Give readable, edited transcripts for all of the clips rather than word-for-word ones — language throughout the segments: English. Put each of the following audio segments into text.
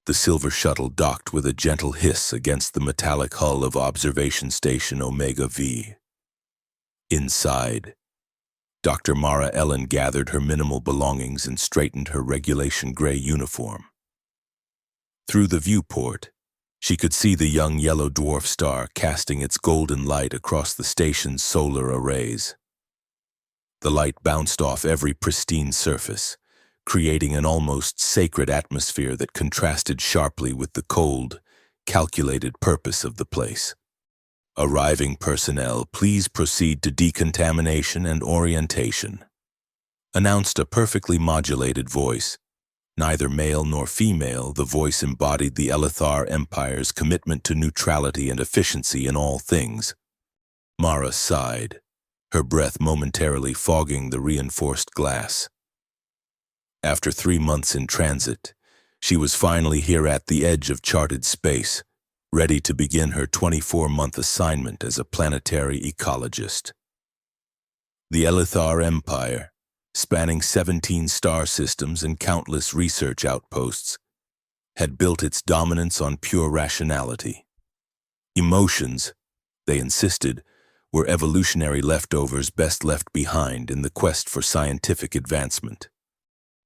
The silver shuttle docked with a gentle hiss against the metallic hull of Observation Station Omega V. Inside, Dr. Mara Ellen gathered her minimal belongings and straightened her regulation gray uniform. Through the viewport, she could see the young yellow dwarf star casting its golden light across the station's solar arrays. The light bounced off every pristine surface, creating an almost sacred atmosphere that contrasted sharply with the cold, calculated purpose of the place. Arriving personnel, please proceed to decontamination and orientation, announced a perfectly modulated voice. Neither male nor female, the voice embodied the Elithar Empire's commitment to neutrality and efficiency in all things. Mara sighed, her breath momentarily fogging the reinforced glass. After 3 months in transit, she was finally here at the edge of charted space, ready to begin her 24-month assignment as a planetary ecologist. The Elithar Empire, spanning 17 star systems and countless research outposts, had built its dominance on pure rationality. Emotions, they insisted, were evolutionary leftovers best left behind in the quest for scientific advancement.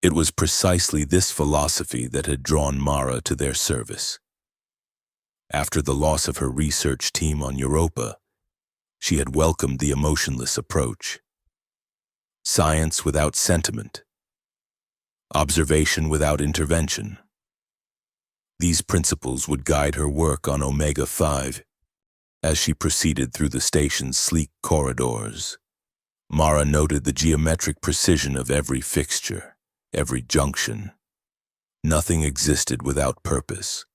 It was precisely this philosophy that had drawn Mara to their service. After the loss of her research team on Europa, she had welcomed the emotionless approach. Science without sentiment. Observation without intervention. These principles would guide her work on Omega 5 as she proceeded through the station's sleek corridors. Mara noted the geometric precision of every fixture, every junction. Nothing existed without purpose.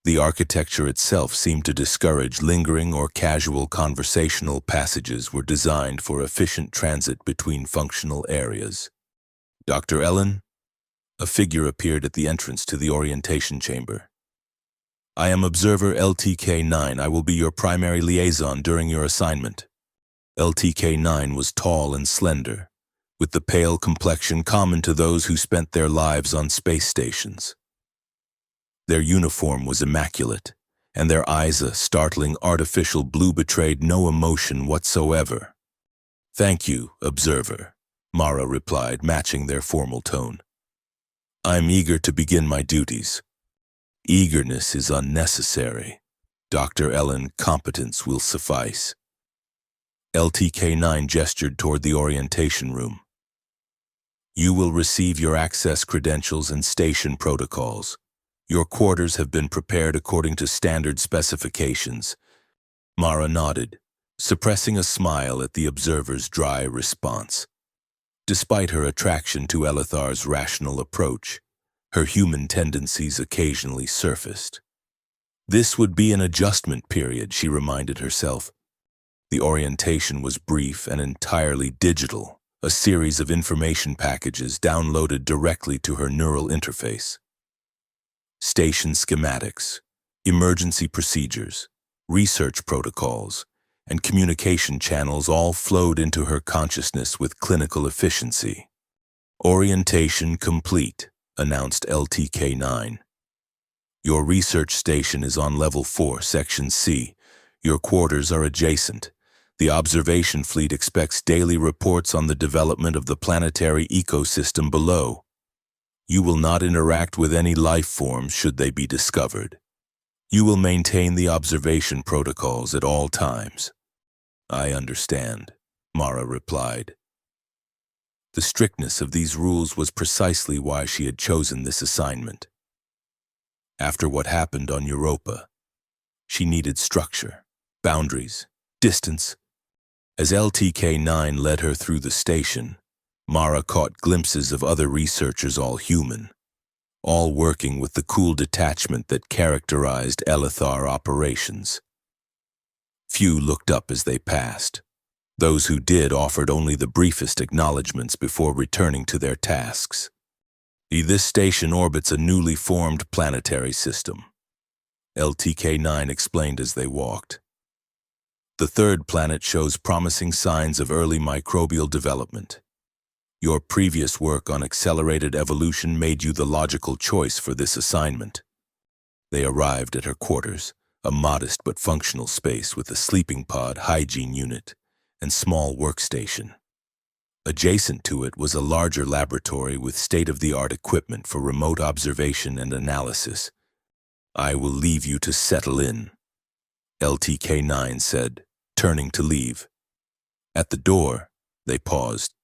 The architecture itself seemed to discourage lingering or casual conversational passages were designed for efficient transit between functional areas. Dr. Ellen? A figure appeared at the entrance to the orientation chamber. I am Observer LTK-9. I will be your primary liaison during your assignment. LTK-9 was tall and slender, with the pale complexion common to those who spent their lives on space stations. Their uniform was immaculate, and their eyes, a startling artificial blue, betrayed no emotion whatsoever. Thank you, Observer, Mara replied, matching their formal tone. I'm eager to begin my duties. Eagerness is unnecessary. Dr. Ellen, competence will suffice. LTK-9 gestured toward the orientation room. You will receive your access credentials and station protocols. Your quarters have been prepared according to standard specifications. Mara nodded, suppressing a smile at the observer's dry response. Despite her attraction to Elithar's rational approach, her human tendencies occasionally surfaced. This would be an adjustment period, she reminded herself. The orientation was brief and entirely digital, a series of information packages downloaded directly to her neural interface. Station schematics, emergency procedures, research protocols, and communication channels all flowed into her consciousness with clinical efficiency. Orientation complete, announced LTK-9. Your research station is on Level 4, Section C. Your quarters are adjacent. The observation fleet expects daily reports on the development of the planetary ecosystem below. You will not interact with any life forms should they be discovered. You will maintain the observation protocols at all times. I understand, Mara replied. The strictness of these rules was precisely why she had chosen this assignment. After what happened on Europa, she needed structure, boundaries, distance. As LTK-9 led her through the station, Mara caught glimpses of other researchers, all human, all working with the cool detachment that characterized Elithar operations. Few looked up as they passed. Those who did offered only the briefest acknowledgments before returning to their tasks. This station orbits a newly formed planetary system, LTK-9 explained as they walked. The third planet shows promising signs of early microbial development. Your previous work on accelerated evolution made you the logical choice for this assignment. They arrived at her quarters, a modest but functional space with a sleeping pod, hygiene unit, and small workstation. Adjacent to it was a larger laboratory with state-of-the-art equipment for remote observation and analysis. "I will leave you to settle in," LTK-9 said, turning to leave. At the door, they paused.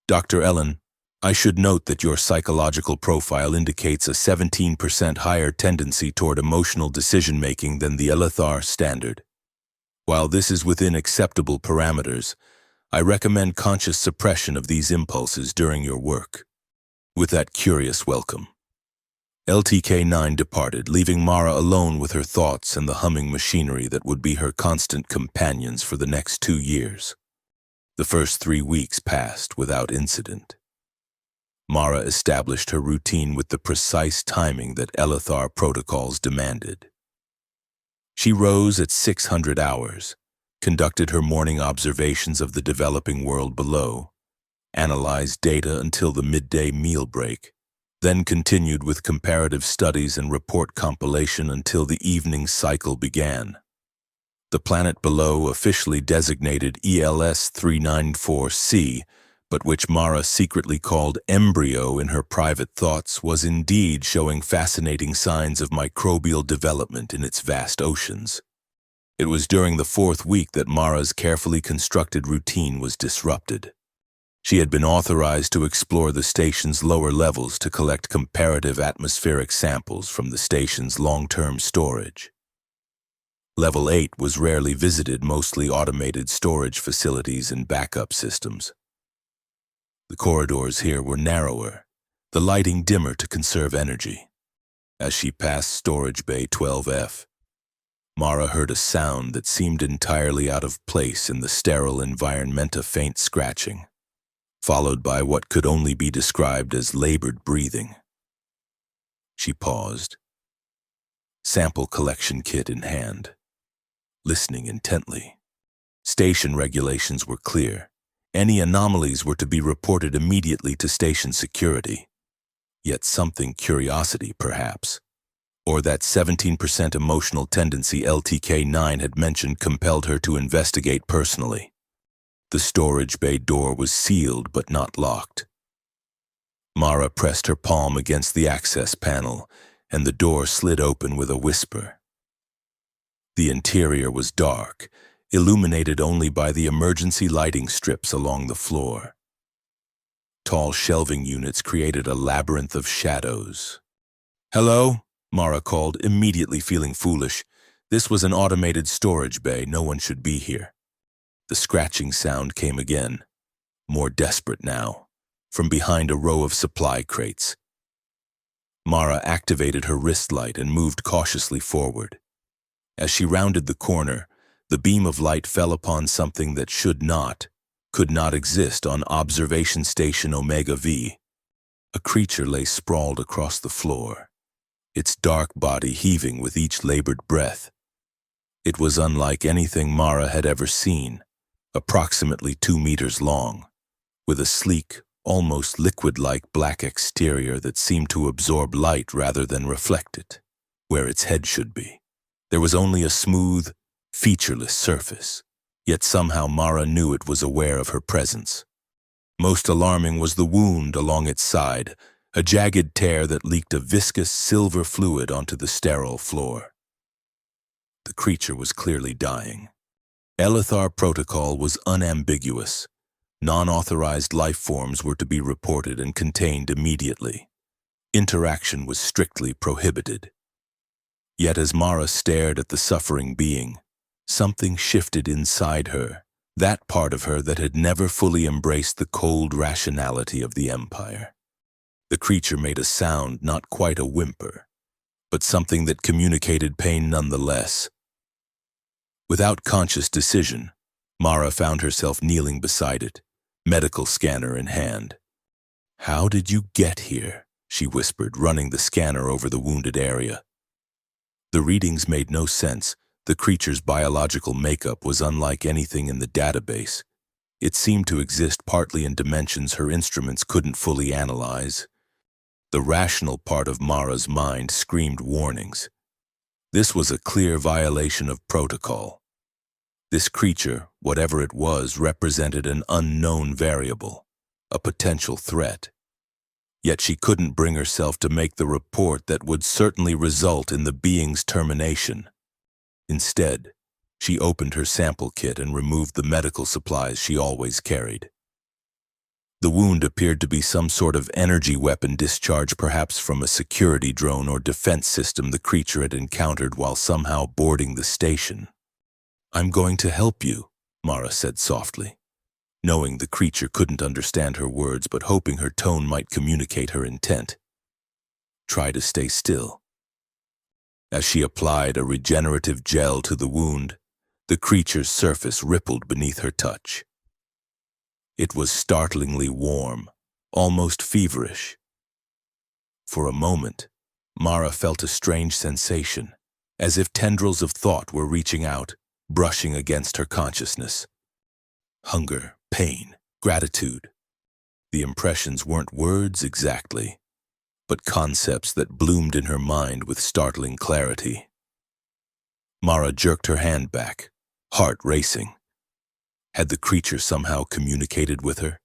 "Dr. Ellen, I should note that your psychological profile indicates a 17% higher tendency toward emotional decision-making than the Elithar standard. While this is within acceptable parameters, I recommend conscious suppression of these impulses during your work." With that curious welcome, LTK-9 departed, leaving Mara alone with her thoughts and the humming machinery that would be her constant companions for the next 2 years. The first 3 weeks passed without incident. Mara established her routine with the precise timing that Elithar protocols demanded. She rose at 600 hours, conducted her morning observations of the developing world below, analyzed data until the midday meal break, then continued with comparative studies and report compilation until the evening cycle began. The planet below, officially designated ELS 394C, but which Mara secretly called Embryo in her private thoughts, was indeed showing fascinating signs of microbial development in its vast oceans. It was during the 4th week that Mara's carefully constructed routine was disrupted. She had been authorized to explore the station's lower levels to collect comparative atmospheric samples from the station's long-term storage. Level 8 was rarely visited, mostly automated storage facilities and backup systems. The corridors here were narrower, the lighting dimmer to conserve energy. As she passed Storage Bay 12F, Mara heard a sound that seemed entirely out of place in the sterile environment, a faint scratching, followed by what could only be described as labored breathing. She paused, sample collection kit in hand, listening intently. Station regulations were clear. Any anomalies were to be reported immediately to station security. Yet something, curiosity perhaps, or that 17% emotional tendency LTK-9 had mentioned, compelled her to investigate personally. The storage bay door was sealed but not locked. Mara pressed her palm against the access panel, and the door slid open with a whisper. The interior was dark, illuminated only by the emergency lighting strips along the floor. Tall shelving units created a labyrinth of shadows. "Hello?" Mara called, immediately feeling foolish. This was an automated storage bay. No one should be here. The scratching sound came again, more desperate now, from behind a row of supply crates. Mara activated her wrist light and moved cautiously forward. As she rounded the corner, the beam of light fell upon something that could not exist on Observation Station Omega V. A creature lay sprawled across the floor, its dark body heaving with each labored breath. It was unlike anything Mara had ever seen, approximately 2 meters long, with a sleek, almost liquid-like black exterior that seemed to absorb light rather than reflect it, where its head should be. There was only a smooth, featureless surface, yet somehow Mara knew it was aware of her presence. Most alarming was the wound along its side, a jagged tear that leaked a viscous silver fluid onto the sterile floor. The creature was clearly dying. Elithar protocol was unambiguous. Non-authorized life forms were to be reported and contained immediately. Interaction was strictly prohibited. Yet as Mara stared at the suffering being, something shifted inside her, that part of her that had never fully embraced the cold rationality of the Empire. The creature made a sound, not quite a whimper, but something that communicated pain nonetheless. Without conscious decision, Mara found herself kneeling beside it, medical scanner in hand. "How did you get here?" she whispered, running the scanner over the wounded area. The readings made no sense. The creature's biological makeup was unlike anything in the database. It seemed to exist partly in dimensions her instruments couldn't fully analyze. The rational part of Mara's mind screamed warnings. This was a clear violation of protocol. This creature, whatever it was, represented an unknown variable, a potential threat. Yet she couldn't bring herself to make the report that would certainly result in the being's termination. Instead, she opened her sample kit and removed the medical supplies she always carried. The wound appeared to be some sort of energy weapon discharge, perhaps from a security drone or defense system the creature had encountered while somehow boarding the station. "I'm going to help you," Mara said softly, knowing the creature couldn't understand her words but hoping her tone might communicate her intent. "Try to stay still." As she applied a regenerative gel to the wound, the creature's surface rippled beneath her touch. It was startlingly warm, almost feverish. For a moment, Mara felt a strange sensation, as if tendrils of thought were reaching out, brushing against her consciousness. Hunger, pain, gratitude. The impressions weren't words exactly, but concepts that bloomed in her mind with startling clarity. Mara jerked her hand back, heart racing. Had the creature somehow communicated with her?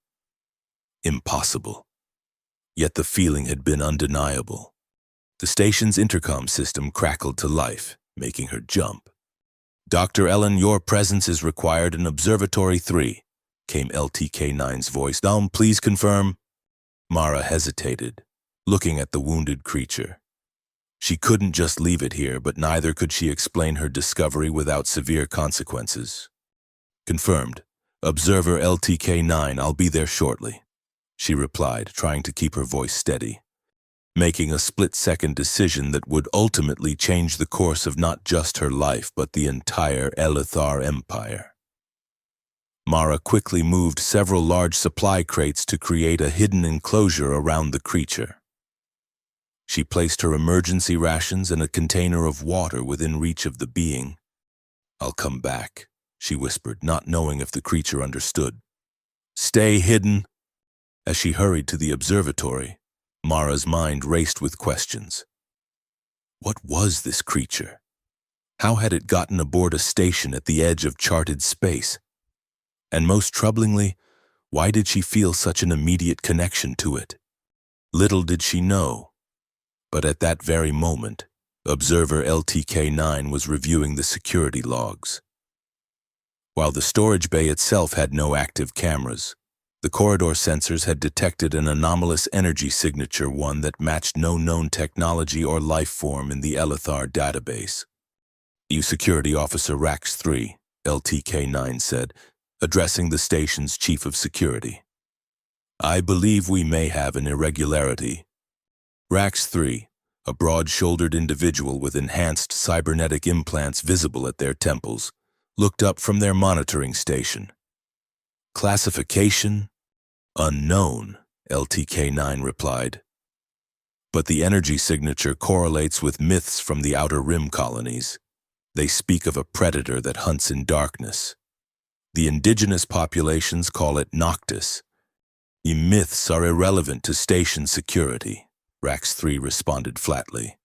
Impossible. Yet the feeling had been undeniable. The station's intercom system crackled to life, making her jump. "Dr. Ellen, your presence is required in Observatory 3, came LTK-9's voice. Please confirm." Mara hesitated, looking at the wounded creature. She couldn't just leave it here, but neither could she explain her discovery without severe consequences. "Confirmed. Observer LTK-9, I'll be there shortly," she replied, trying to keep her voice steady, making a split-second decision that would ultimately change the course of not just her life, but the entire Elithar Empire. Mara quickly moved several large supply crates to create a hidden enclosure around the creature. She placed her emergency rations and a container of water within reach of the being. "I'll come back," she whispered, not knowing if the creature understood. "Stay hidden." As she hurried to the observatory, Mara's mind raced with questions. What was this creature? How had it gotten aboard a station at the edge of charted space? And most troublingly, why did she feel such an immediate connection to it? Little did she know, but at that very moment, Observer LTK-9 was reviewing the security logs. While the storage bay itself had no active cameras, the corridor sensors had detected an anomalous energy signature, one that matched no known technology or life form in the Elithar database. "You Security Officer Rax 3, LTK-9 said, addressing the station's chief of security. "I believe we may have an irregularity." Rax 3, a broad-shouldered individual with enhanced cybernetic implants visible at their temples, looked up from their monitoring station. "Classification? Unknown," LTK-9 replied. "But the energy signature correlates with myths from the Outer Rim colonies. They speak of a predator that hunts in darkness. The indigenous populations call it Noctis. The myths are irrelevant to station security," Rax 3 responded flatly.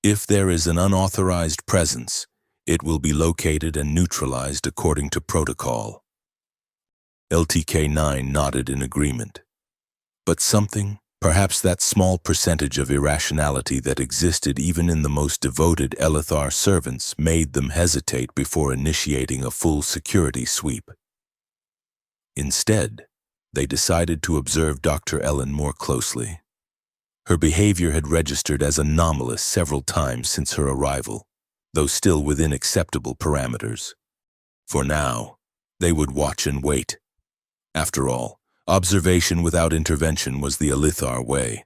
"If there is an unauthorized presence, it will be located and neutralized according to protocol." LTK-9 nodded in agreement. But something, perhaps that small percentage of irrationality that existed even in the most devoted Elithar servants, made them hesitate before initiating a full security sweep. Instead, they decided to observe Dr. Ellen more closely. Her behavior had registered as anomalous several times since her arrival, though still within acceptable parameters. For now, they would watch and wait. After all, observation without intervention was the Elithar way.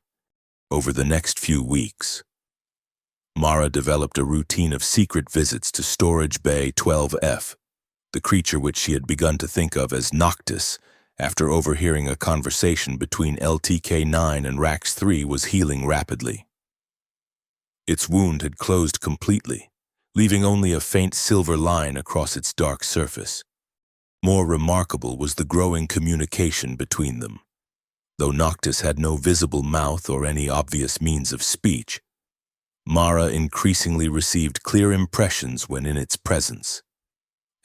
Over the next few weeks, Mara developed a routine of secret visits to Storage Bay 12F, the creature which she had begun to think of as Noctis after overhearing a conversation between LTK-9 and Rax 3 was healing rapidly. Its wound had closed completely, leaving only a faint silver line across its dark surface. More remarkable was the growing communication between them. Though Noctis had no visible mouth or any obvious means of speech, Mara increasingly received clear impressions when in its presence.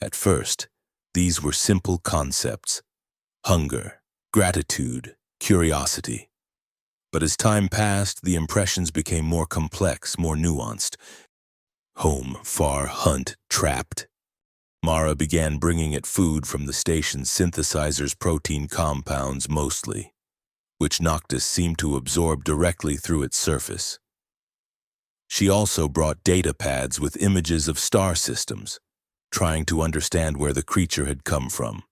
At first, these were simple concepts: hunger, gratitude, curiosity. But as time passed, the impressions became more complex, more nuanced. Home, far, hunt, trapped. Mara began bringing it food from the station's synthesizer's protein compounds mostly, which Noctis seemed to absorb directly through its surface. She also brought data pads with images of star systems, trying to understand where the creature had come from.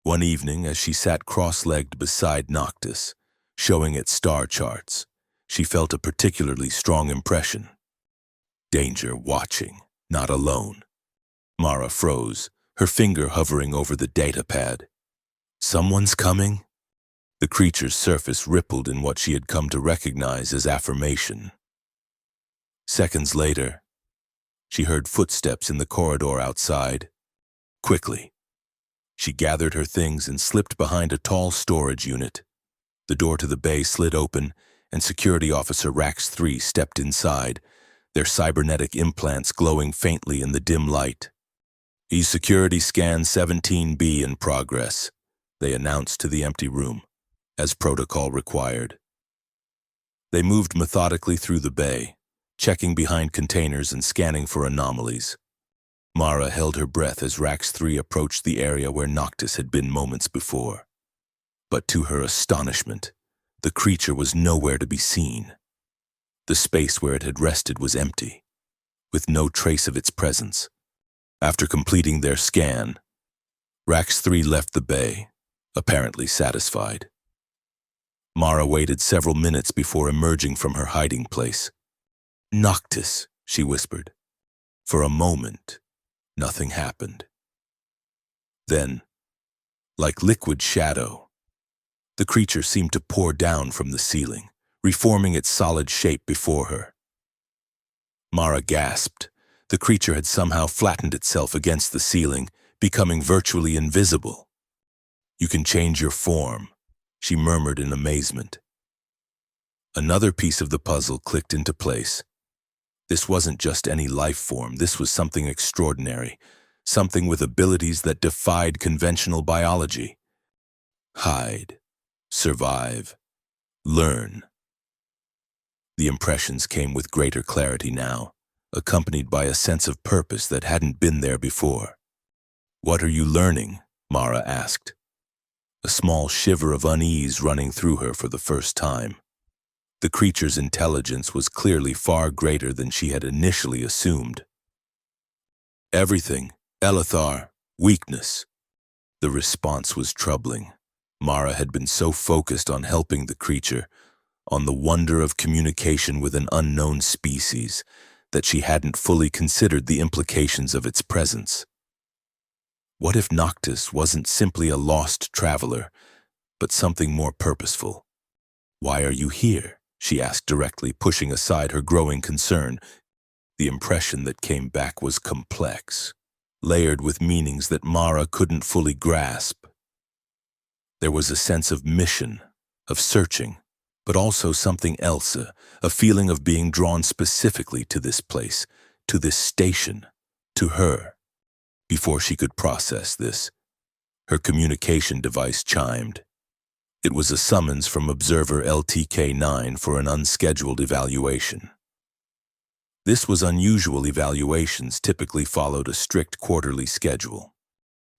One evening, as she sat cross-legged beside Noctis, showing its star charts, she felt a particularly strong impression. Danger watching, not alone. Mara froze, her finger hovering over the data pad. Someone's coming? The creature's surface rippled in what she had come to recognize as affirmation. Seconds later, she heard footsteps in the corridor outside. Quickly, she gathered her things and slipped behind a tall storage unit. The door to the bay slid open, and Security Officer Rax 3 stepped inside, their cybernetic implants glowing faintly in the dim light. "E-Security Scan 17B in progress," they announced to the empty room, as protocol required. They moved methodically through the bay, checking behind containers and scanning for anomalies. Mara held her breath as Rax 3 approached the area where Noctis had been moments before. But to her astonishment, the creature was nowhere to be seen. The space where it had rested was empty, with no trace of its presence. After completing their scan, Rax 3 left the bay, apparently satisfied. Mara waited several minutes before emerging from her hiding place. "Noctis," she whispered. For a moment, nothing happened. Then, like liquid shadow, the creature seemed to pour down from the ceiling, reforming its solid shape before her. Mara gasped. The creature had somehow flattened itself against the ceiling, becoming virtually invisible. "You can change your form," she murmured in amazement. Another piece of the puzzle clicked into place. This wasn't just any life form, this was something extraordinary, something with abilities that defied conventional biology. Hide, survive, learn. The impressions came with greater clarity now, accompanied by a sense of purpose that hadn't been there before. "What are you learning?" Mara asked, a small shiver of unease running through her for the first time. The creature's intelligence was clearly far greater than she had initially assumed. "Everything, Elithar, weakness." The response was troubling. Mara had been so focused on helping the creature, on the wonder of communication with an unknown species, that she hadn't fully considered the implications of its presence. What if Noctis wasn't simply a lost traveler, but something more purposeful? "Why are you here?" she asked directly, pushing aside her growing concern. The impression that came back was complex, layered with meanings that Mara couldn't fully grasp. There was a sense of mission, of searching, but also something else, a feeling of being drawn specifically to this place, to this station, to her. Before she could process this, her communication device chimed. It was a summons from observer LTK-9 for an unscheduled evaluation. This was unusual. Evaluations typically followed a strict quarterly schedule.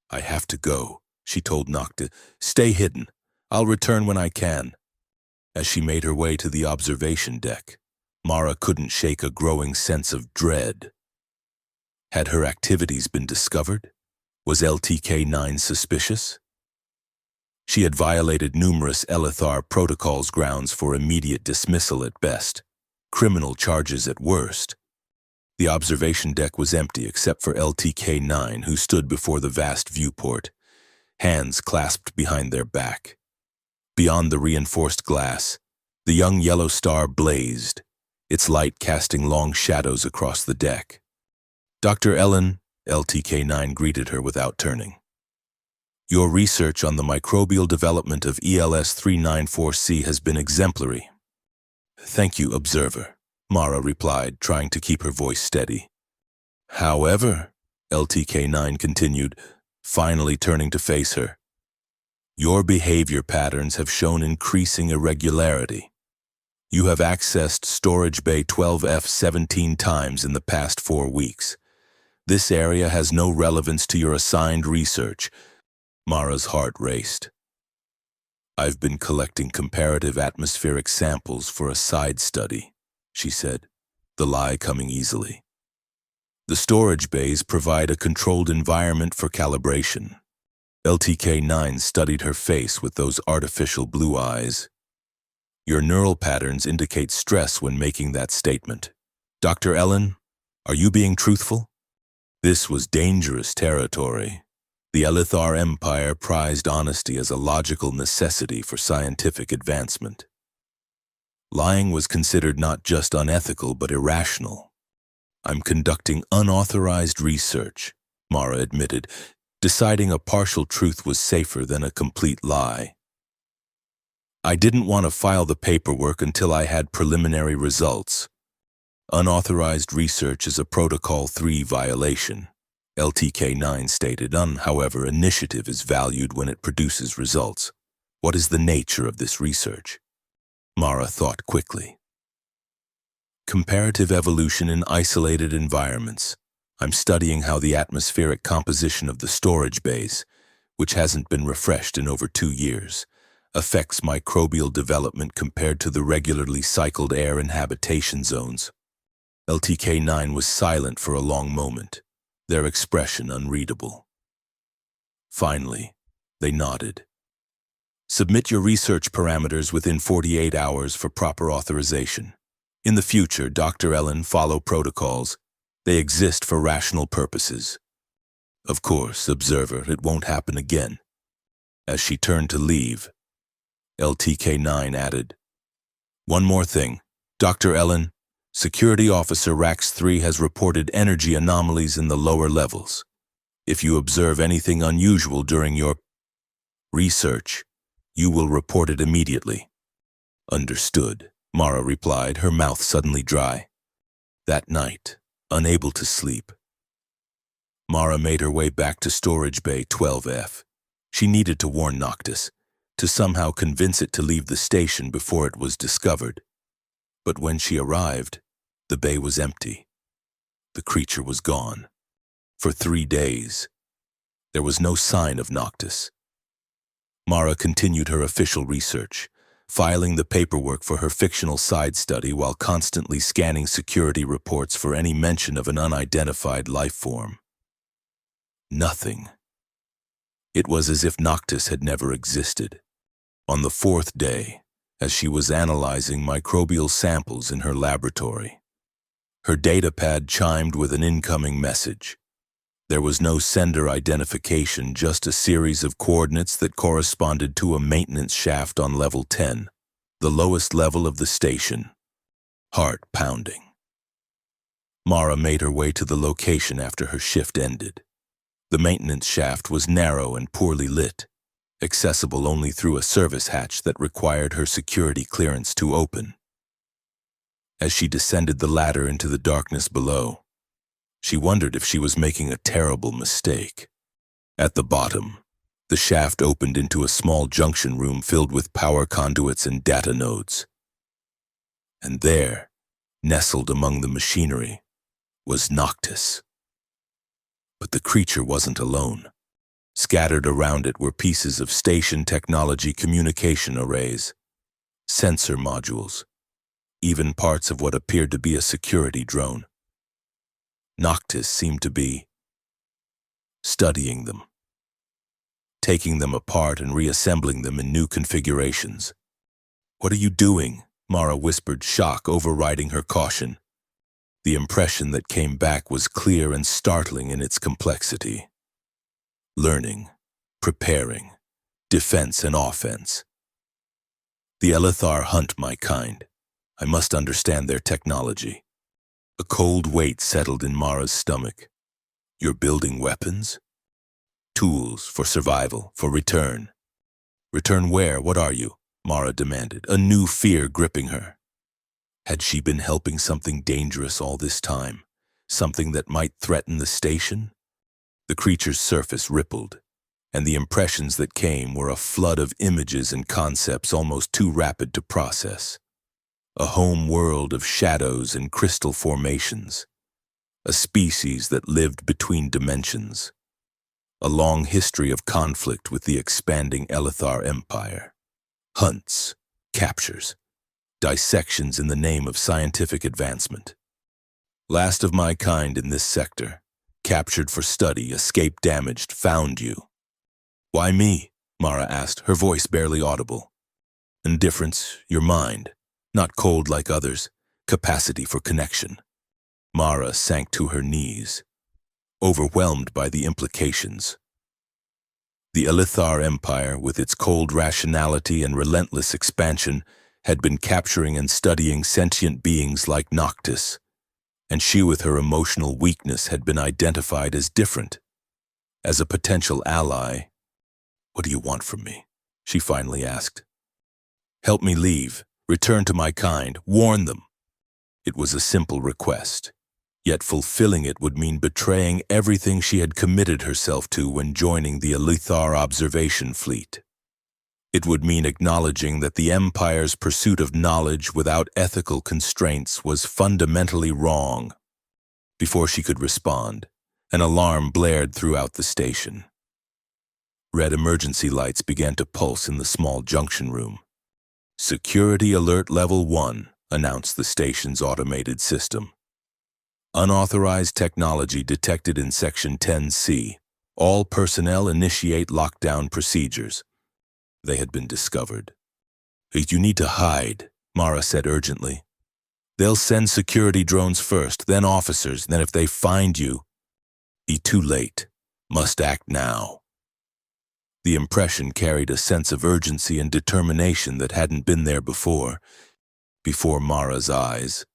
"I have to go," she told Noctis. "Stay hidden. I'll return when I can." As she made her way to the observation deck, Mara couldn't shake a growing sense of dread. Had her activities been discovered? Was LTK-9 suspicious? She had violated numerous Elithar protocols, grounds for immediate dismissal at best, criminal charges at worst. The observation deck was empty except for LTK-9, who stood before the vast viewport, hands clasped behind their back. Beyond the reinforced glass, the young yellow star blazed, its light casting long shadows across the deck. "Dr. Ellen," LTK-9 greeted her without turning. Your research on the microbial development of ELS-394C has been exemplary. Thank you, Observer, Mara replied, trying to keep her voice steady. However, LTK-9 continued, finally turning to face her, your behavior patterns have shown increasing irregularity. You have accessed storage bay 12F 17 times in the past 4 weeks. This area has no relevance to your assigned research. Mara's heart raced. I've been collecting comparative atmospheric samples for a side study, she said, the lie coming easily. The storage bays provide a controlled environment for calibration. LTK-9 studied her face with those artificial blue eyes. Your neural patterns indicate stress when making that statement. Dr. Ellen, are you being truthful? This was dangerous territory. The Elithar Empire prized honesty as a logical necessity for scientific advancement. Lying was considered not just unethical but irrational. I'm conducting unauthorized research, Mara admitted, deciding a partial truth was safer than a complete lie. I didn't want to file the paperwork until I had preliminary results. Unauthorized research is a Protocol 3 violation. LTK-9 stated, however, initiative is valued when it produces results. What is the nature of this research? Mara thought quickly. Comparative evolution in isolated environments. I'm studying how the atmospheric composition of the storage bays, which hasn't been refreshed in over 2 years, affects microbial development compared to the regularly cycled air in habitation zones. LTK-9 was silent for a long moment, their expression unreadable. Finally, they nodded. Submit your research parameters within 48 hours for proper authorization. In the future, Dr. Ellen, follow protocols. They exist for rational purposes. Of course, Observer, it won't happen again. As she turned to leave, LTK-9 added, one more thing. Dr. Ellen, Security Officer Rax-3 has reported energy anomalies in the lower levels. If you observe anything unusual during your research, you will report it immediately. Understood, Mara replied, her mouth suddenly dry. That night, unable to sleep, Mara made her way back to storage bay 12F. She needed to warn Noctis, to somehow convince it to leave the station before it was discovered. But when she arrived, the bay was empty. The creature was gone. For 3 days, there was no sign of Noctis. Mara continued her official research, filing the paperwork for her fictional side study while constantly scanning security reports for any mention of an unidentified life form. Nothing. It was as if Noctis had never existed. On the 4th day, as she was analyzing microbial samples in her laboratory, her datapad chimed with an incoming message. There was no sender identification, just a series of coordinates that corresponded to a maintenance shaft on level 10, the lowest level of the station. Heart pounding. Mara made her way to the location after her shift ended. The maintenance shaft was narrow and poorly lit, accessible only through a service hatch that required her security clearance to open. As she descended the ladder into the darkness below, she wondered if she was making a terrible mistake. At the bottom, the shaft opened into a small junction room filled with power conduits and data nodes. And there, nestled among the machinery, was Noctis. But the creature wasn't alone. Scattered around it were pieces of station technology communication arrays, sensor modules, even parts of what appeared to be a security drone. Noctis seemed to be studying them, taking them apart and reassembling them in new configurations. What are you doing? Mara whispered, shock overriding her caution. The impression that came back was clear and startling in its complexity. Learning, preparing, defense and offense. The Elithar hunt my kind. I must understand their technology. A cold weight settled in Mara's stomach. You're building weapons? Tools for survival, for return. Return where? What are you? Mara demanded, a new fear gripping her. Had she been helping something dangerous all this time? Something that might threaten the station? The creature's surface rippled, and the impressions that came were a flood of images and concepts almost too rapid to process. A home world of shadows and crystal formations. A species that lived between dimensions. A long history of conflict with the expanding Elithar Empire. Hunts, captures, dissections in the name of scientific advancement. Last of my kind in this sector. Captured for study, escaped damaged, found you. Why me? Mara asked, her voice barely audible. Indifference, your mind. Not cold like others. Capacity for connection. Mara sank to her knees, overwhelmed by the implications. The Elithar Empire, with its cold rationality and relentless expansion, had been capturing and studying sentient beings like Noctis, and she with her emotional weakness had been identified as different, as a potential ally. What do you want from me? She finally asked. Help me leave, return to my kind, warn them. It was a simple request, yet fulfilling it would mean betraying everything she had committed herself to when joining the Elithar observation fleet. It would mean acknowledging that the Empire's pursuit of knowledge without ethical constraints was fundamentally wrong. Before she could respond, an alarm blared throughout the station. Red emergency lights began to pulse in the small junction room. Security Alert Level 1, announced the station's automated system. Unauthorized technology detected in Section 10C. All personnel initiate lockdown procedures. They had been discovered. You need to hide, Mara said urgently. They'll send security drones first, then officers, then if they find you, be too late. Must act now. The impression carried a sense of urgency and determination that hadn't been there before. Before Mara's eyes,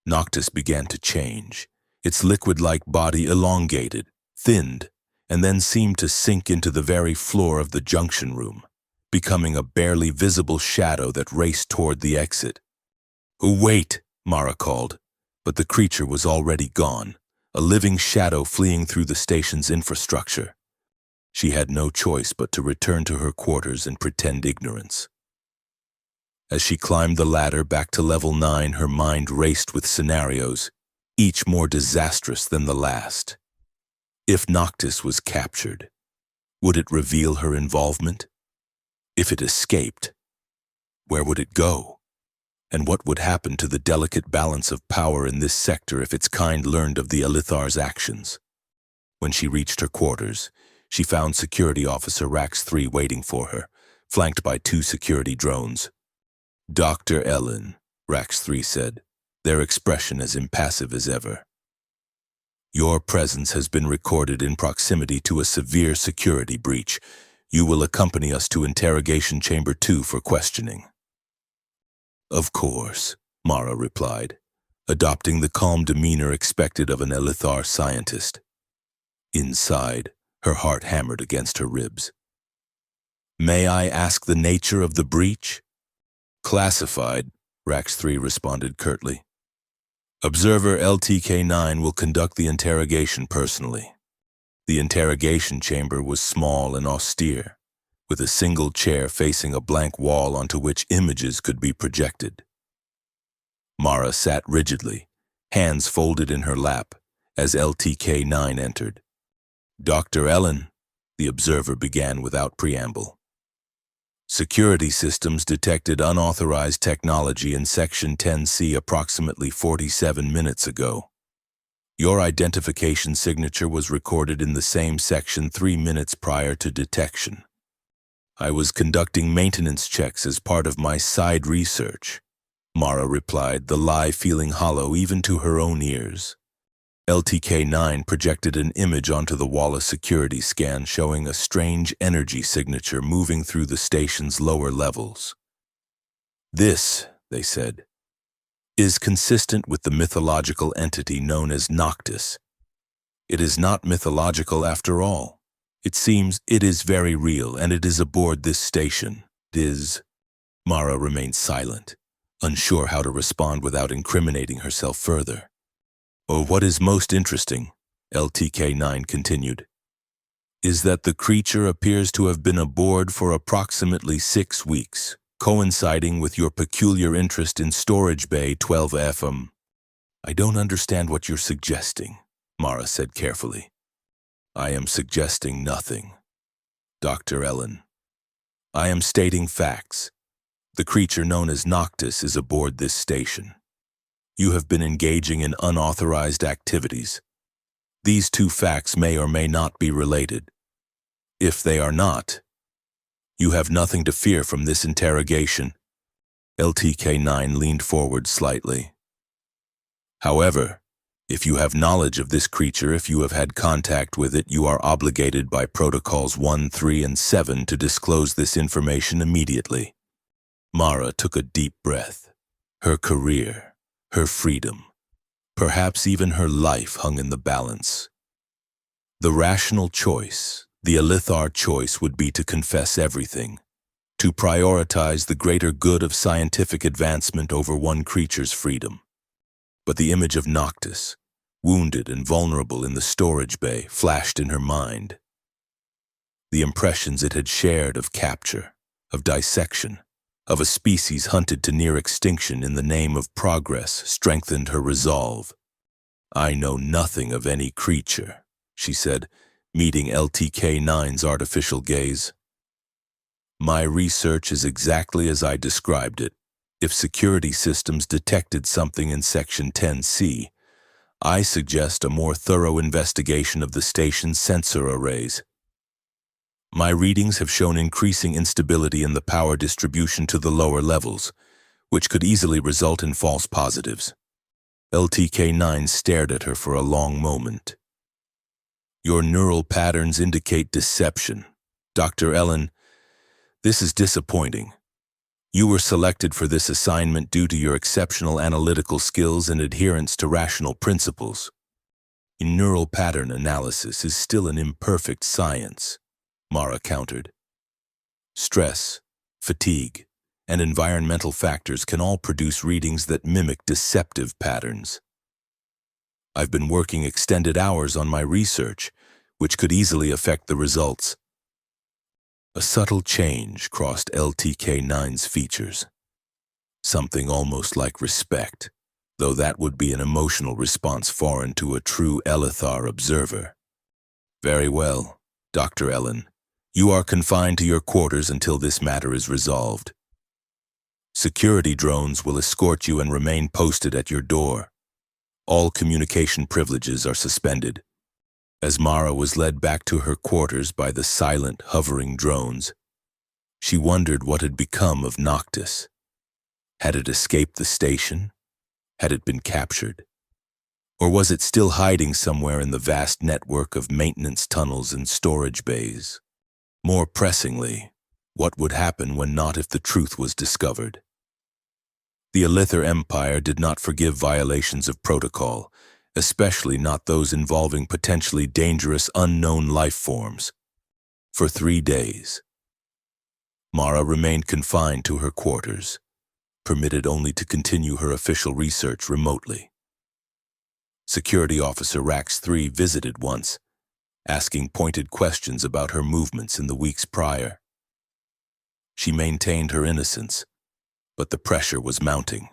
Noctis began to change. Its liquid-like body elongated, thinned, and then seemed to sink into the very floor of the junction room, becoming a barely visible shadow that raced toward the exit. Wait, Mara called, but the creature was already gone, a living shadow fleeing through the station's infrastructure. She had no choice but to return to her quarters and pretend ignorance. As she climbed the ladder back to level 9, her mind raced with scenarios, each more disastrous than the last. If Noctis was captured, would it reveal her involvement? If it escaped, where would it go? And what would happen to the delicate balance of power in this sector if its kind learned of the Elithar's actions? When she reached her quarters, she found Security Officer Rax 3 waiting for her, flanked by 2 security drones. Dr. Ellen, Rax 3 said, their expression as impassive as ever. Your presence has been recorded in proximity to a severe security breach. You will accompany us to Interrogation Chamber 2 for questioning. Of course, Mara replied, adopting the calm demeanor expected of an Elithar scientist. Inside, her heart hammered against her ribs. May I ask the nature of the breach? Classified, Rax 3 responded curtly. Observer LTK-9 will conduct the interrogation personally. The interrogation chamber was small and austere, with a single chair facing a blank wall onto which images could be projected. Mara sat rigidly, hands folded in her lap, as LTK-9 entered. Dr. Ellen, the observer began without preamble. Security systems detected unauthorized technology in Section 10C approximately 47 minutes ago. Your identification signature was recorded in the same section 3 minutes prior to detection. I was conducting maintenance checks as part of my side research, Mara replied, the lie feeling hollow even to her own ears. LTK-9 projected an image onto the wall of security scan showing a strange energy signature moving through the station's lower levels. This, they said, is consistent with the mythological entity known as Noctis. It is not mythological after all. It seems it is very real, and it is aboard this station. It is. Mara remained silent, unsure how to respond without incriminating herself further. "Oh, what is most interesting," LTK-9 continued, "is that the creature appears to have been aboard for approximately 6 weeks, coinciding with your peculiar interest in Storage Bay 12F. I don't understand what you're suggesting," Mara said carefully. "I am suggesting nothing, Dr. Ellen. I am stating facts. The creature known as Noctis is aboard this station. You have been engaging in unauthorized activities. These two facts may or may not be related. If they are not, you have nothing to fear from this interrogation." LTK-9 leaned forward slightly. "However, if you have knowledge of this creature, if you have had contact with it, you are obligated by Protocols 1, 3, and 7 to disclose this information immediately." Mara took a deep breath. Her career, her freedom, perhaps even her life hung in the balance. The rational choice, the Elithar choice, would be to confess everything, to prioritize the greater good of scientific advancement over one creature's freedom. But the image of Noctis, wounded and vulnerable in the storage bay, flashed in her mind. The impressions it had shared of capture, of dissection, of a species hunted to near extinction in the name of progress strengthened her resolve. "I know nothing of any creature," she said, meeting LTK-9's artificial gaze. "My research is exactly as I described it. If security systems detected something in Section 10C, I suggest a more thorough investigation of the station's sensor arrays. My readings have shown increasing instability in the power distribution to the lower levels, which could easily result in false positives." LTK-9 stared at her for a long moment. "Your neural patterns indicate deception. Dr. Ellen, this is disappointing. You were selected for this assignment due to your exceptional analytical skills and adherence to rational principles. Neural pattern analysis is still an imperfect science," Mara countered. "Stress, fatigue, and environmental factors can all produce readings that mimic deceptive patterns. I've been working extended hours on my research, which could easily affect the results." A subtle change crossed LTK-9's features. Something almost like respect, though that would be an emotional response foreign to a true Elithar observer. "Very well, Dr. Ellen. You are confined to your quarters until this matter is resolved. Security drones will escort you and remain posted at your door. All communication privileges are suspended." As Mara was led back to her quarters by the silent, hovering drones, she wondered what had become of Noctis. Had it escaped the station? Had it been captured? Or was it still hiding somewhere in the vast network of maintenance tunnels and storage bays? More pressingly, what would happen when not if the truth was discovered? The Elithar Empire did not forgive violations of protocol, especially not those involving potentially dangerous unknown life forms. For 3 days, Mara remained confined to her quarters, permitted only to continue her official research remotely. Security Officer Rax 3 visited once, asking pointed questions about her movements in the weeks prior. She maintained her innocence, but the pressure was mounting.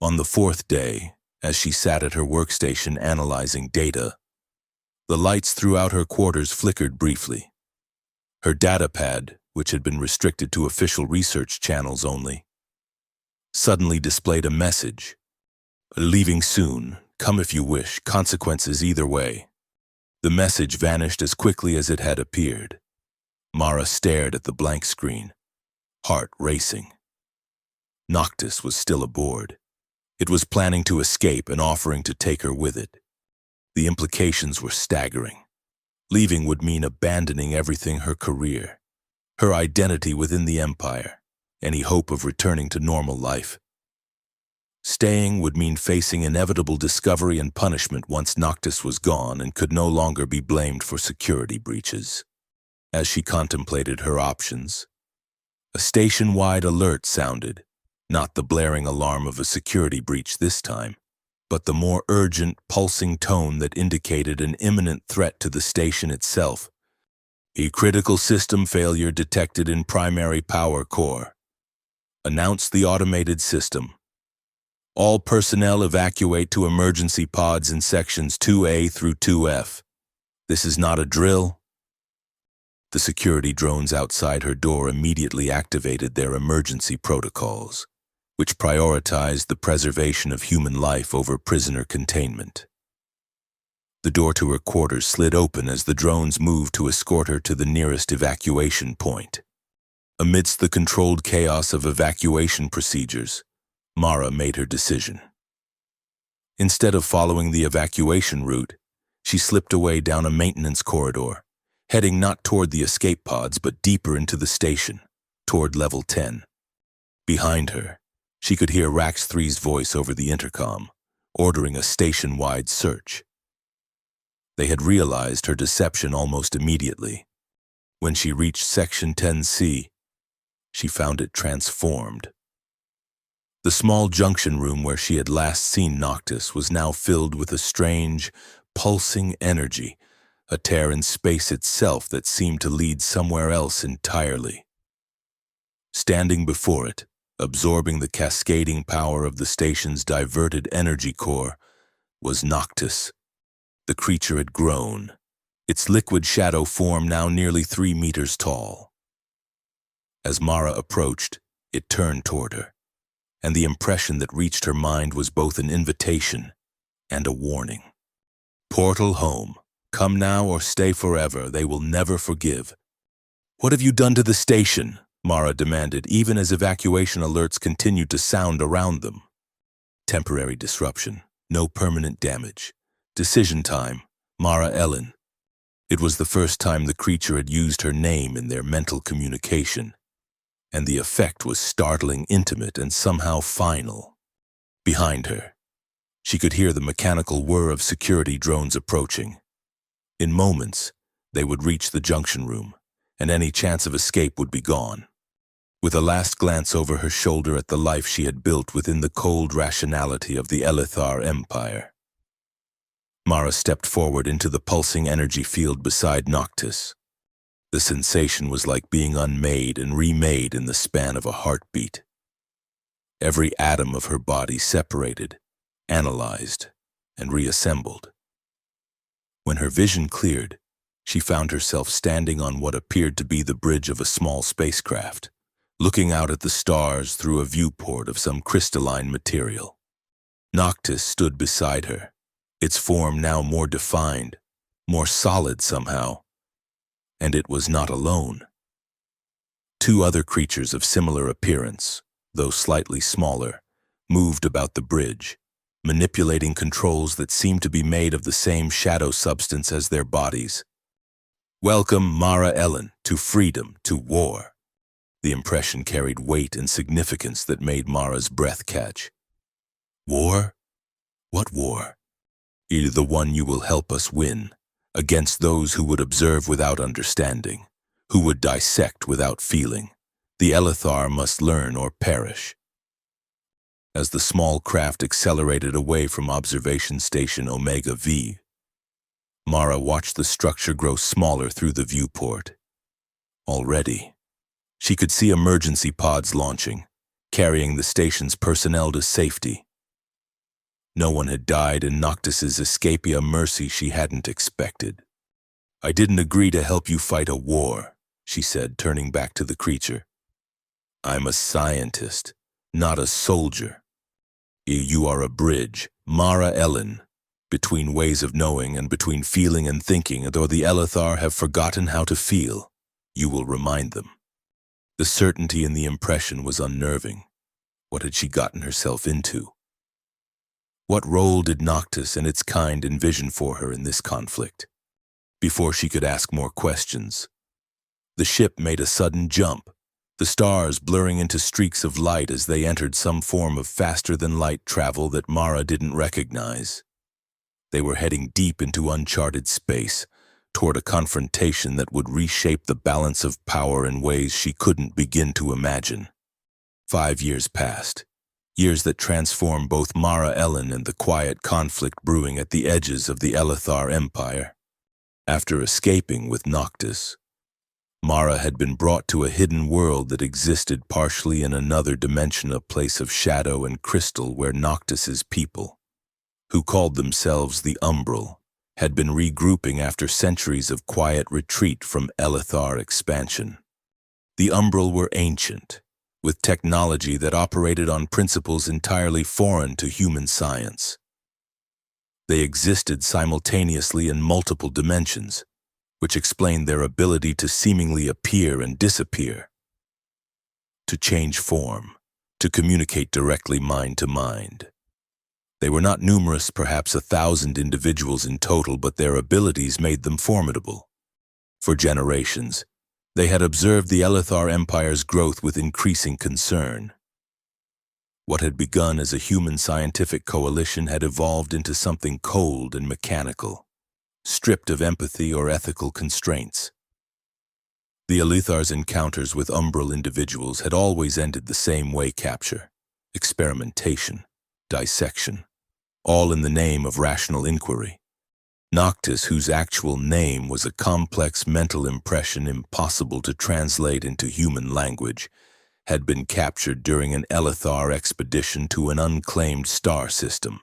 On the 4th day, as she sat at her workstation analyzing data, the lights throughout her quarters flickered briefly. Her datapad, which had been restricted to official research channels only, suddenly displayed a message. "Leaving soon. Come if you wish. Consequences either way." The message vanished as quickly as it had appeared. Mara stared at the blank screen, heart racing. Noctis was still aboard. It was planning to escape and offering to take her with it. The implications were staggering. Leaving would mean abandoning everything: her career, her identity within the Empire, any hope of returning to normal life. Staying would mean facing inevitable discovery and punishment once Noctis was gone and could no longer be blamed for security breaches. As she contemplated her options, a station-wide alert sounded, not the blaring alarm of a security breach this time, but the more urgent, pulsing tone that indicated an imminent threat to the station itself. A critical system failure detected in primary power core, announced the automated system. All personnel evacuate to emergency pods in sections 2A through 2F. This is not a drill. The security drones outside her door immediately activated their emergency protocols, which prioritized the preservation of human life over prisoner containment. The door to her quarters slid open as the drones moved to escort her to the nearest evacuation point. Amidst the controlled chaos of evacuation procedures, Mara made her decision. Instead of following the evacuation route, she slipped away down a maintenance corridor, heading not toward the escape pods but deeper into the station, toward level 10. Behind her, she could hear Rax 3's voice over the intercom, ordering a station-wide search. They had realized her deception almost immediately. When she reached Section 10C, she found it transformed. The small junction room where she had last seen Noctis was now filled with a strange, pulsing energy, a tear in space itself that seemed to lead somewhere else entirely. Standing before it, absorbing the cascading power of the station's diverted energy core, was Noctis. The creature had grown, its liquid shadow form now nearly 3 meters tall. As Mara approached, it turned toward her, and the impression that reached her mind was both an invitation and a warning. Portal home. Come now or stay forever, they will never forgive. What have you done to the station? Mara demanded, even as evacuation alerts continued to sound around them. Temporary disruption, no permanent damage. Decision time, Mara Ellen. It was the first time the creature had used her name in their mental communication, and the effect was startling, intimate, and somehow final. Behind her, she could hear the mechanical whir of security drones approaching. In moments, they would reach the junction room, and any chance of escape would be gone. With a last glance over her shoulder at the life she had built within the cold rationality of the Elithar Empire, Mara stepped forward into the pulsing energy field beside Noctis. The sensation was like being unmade and remade in the span of a heartbeat. Every atom of her body separated, analyzed, and reassembled. When her vision cleared, she found herself standing on what appeared to be the bridge of a small spacecraft, looking out at the stars through a viewport of some crystalline material. Noctis stood beside her, its form now more defined, more solid somehow. And it was not alone. 2 other creatures of similar appearance, though slightly smaller, moved about the bridge, manipulating controls that seemed to be made of the same shadow substance as their bodies. Welcome, Mara Ellen, to freedom, to war. The impression carried weight and significance that made Mara's breath catch. War? What war? The one you will help us win, against those who would observe without understanding, who would dissect without feeling. The Elithar must learn or perish. As the small craft accelerated away from observation station Omega V, Mara watched the structure grow smaller through the viewport. Already, she could see emergency pods launching, carrying the station's personnel to safety. No one had died, and Noctis's escape a mercy she hadn't expected. I didn't agree to help you fight a war, she said, turning back to the creature. I'm a scientist, not a soldier. You are a bridge, Mara Ellen, between ways of knowing and between feeling and thinking, and though the Elithar have forgotten how to feel, you will remind them. The certainty in the impression was unnerving. What had she gotten herself into? What role did Noctis and its kind envision for her in this conflict? Before she could ask more questions, the ship made a sudden jump, the stars blurring into streaks of light as they entered some form of faster-than-light travel that Mara didn't recognize. They were heading deep into uncharted space, toward a confrontation that would reshape the balance of power in ways she couldn't begin to imagine. 5 years passed, years that transformed both Mara Ellen and the quiet conflict brewing at the edges of the Elithar Empire. After escaping with Noctis, Mara had been brought to a hidden world that existed partially in another dimension, a place of shadow and crystal where Noctis's people, who called themselves the Umbral, had been regrouping after centuries of quiet retreat from Elithar expansion. The Umbral were ancient, with technology that operated on principles entirely foreign to human science. They existed simultaneously in multiple dimensions, which explained their ability to seemingly appear and disappear, to change form, to communicate directly mind to mind. They were not numerous, perhaps 1,000 individuals in total, but their abilities made them formidable. For generations, they had observed the Elithar Empire's growth with increasing concern. What had begun as a human scientific coalition had evolved into something cold and mechanical, stripped of empathy or ethical constraints. The Elithar's encounters with Umbral individuals had always ended the same way: capture, experimentation, dissection, all in the name of rational inquiry. Noctis, whose actual name was a complex mental impression impossible to translate into human language, had been captured during an Elithar expedition to an unclaimed star system.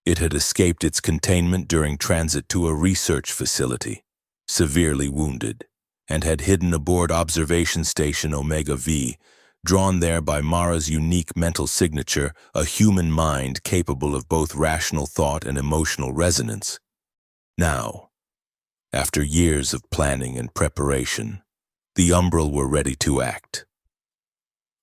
It had escaped its containment during transit to a research facility, severely wounded, and had hidden aboard observation station Omega V, drawn there by Mara's unique mental signature, a human mind capable of both rational thought and emotional resonance. Now, after years of planning and preparation, the Umbral were ready to act.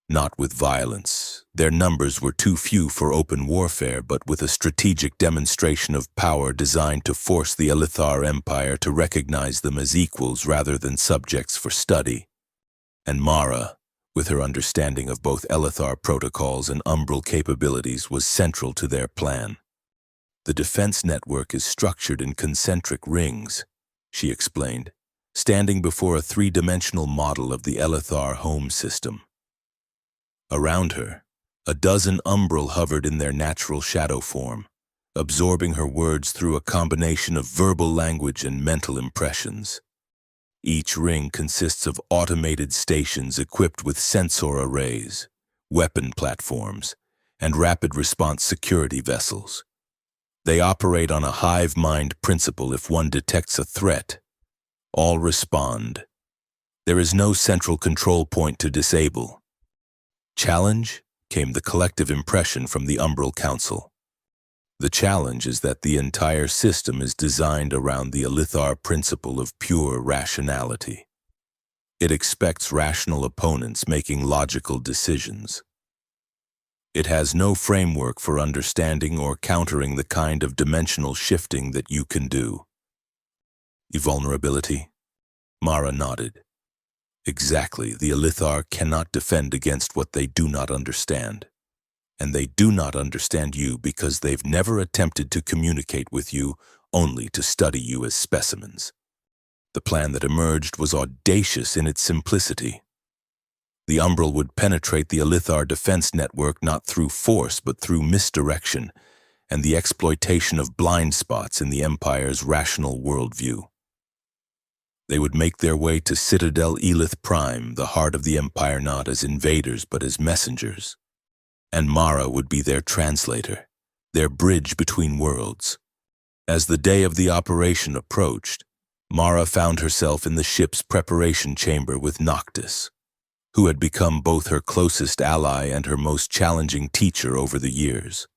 Not with violence, their numbers were too few for open warfare, but with a strategic demonstration of power designed to force the Elithar Empire to recognize them as equals rather than subjects for study. And Mara, with her understanding of both Elithar protocols and Umbral capabilities, was central to their plan. The defense network is structured in concentric rings, she explained, standing before a three-dimensional model of the Elithar home system. Around her, a dozen Umbral hovered in their natural shadow form, absorbing her words through a combination of verbal language and mental impressions. Each ring consists of automated stations equipped with sensor arrays, weapon platforms, and rapid response security vessels. They operate on a hive mind principle. If one detects a threat, all respond. There is no central control point to disable. Challenge, came the collective impression from the Umbral Council. The challenge is that the entire system is designed around the Elithar principle of pure rationality. It expects rational opponents making logical decisions. It has no framework for understanding or countering the kind of dimensional shifting that you can do. Invulnerability? Mara nodded. Exactly, the Elithar cannot defend against what they do not understand. And they do not understand you because they've never attempted to communicate with you, only to study you as specimens. The plan that emerged was audacious in its simplicity. The Umbral would penetrate the Elithar defense network not through force but through misdirection and the exploitation of blind spots in the Empire's rational worldview. They would make their way to Citadel Elith Prime, the heart of the Empire, not as invaders but as messengers. And Mara would be their translator, their bridge between worlds. As the day of the operation approached, Mara found herself in the ship's preparation chamber with Noctis, who had become both her closest ally and her most challenging teacher over the years.